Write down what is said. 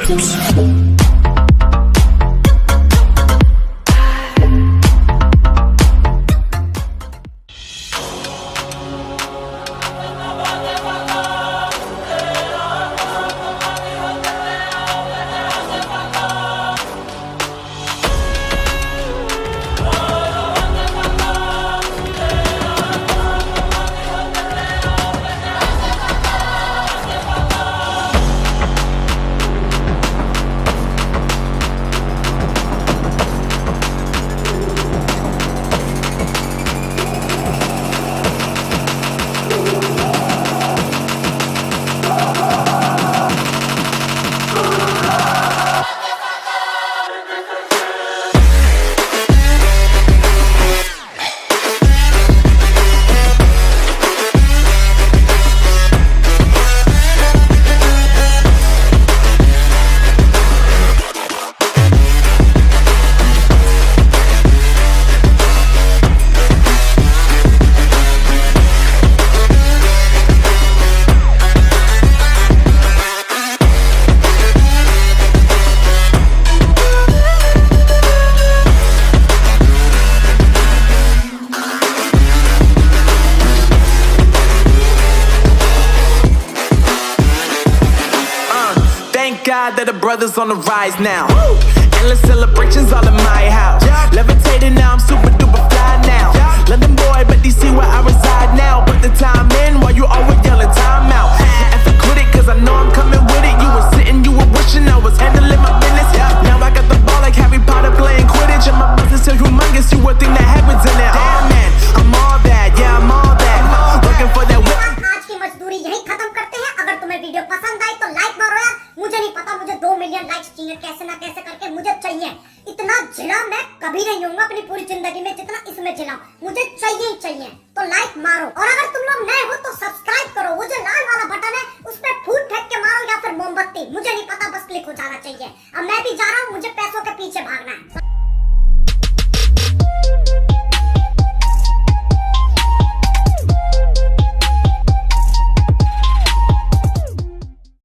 lips. Thank God that the brothers on the rise now. Endless celebrations all in my house. Levitating now, I'm super duper fly now. London boy, but DC where I reside now. Put the time in while you always yelling time out. And for quit it, cause I know I'm coming with it. You were sitting, you were wishing I was handling my business. Now I got the ball like Harry Potter playing Quidditch. And my business so humongous, you would think that happens in it. Damn man, I'm all that, yeah I'm all that. Looking for that whip. आज की मजदूरी यही खत्म करते हैं। अगर तुम्हें video पसंद आई तो लाइक मारो यार। मुझे नहीं पता, मुझे 2 मिलियन लाइक्स चाहिए, कैसे ना कैसे करके मुझे चाहिए। इतना जिला मैं कभी नहीं हूँगा अपनी पूरी जिंदगी में जितना इसमें जिला, मुझे चाहिए ही चाहिए। तो लाइक मारो, और अगर तुम लोग नए हो तो सब्सक्राइब करो। वो जो लाल वाला बटन है उस पर फूट फेंक के मारो या फिर मोमबत्ती, मुझे नहीं पता, बस क्लिक हो जाना चाहिए। अब मैं भी जा रहा हूँ, मुझे पैसों के पीछे भागना है।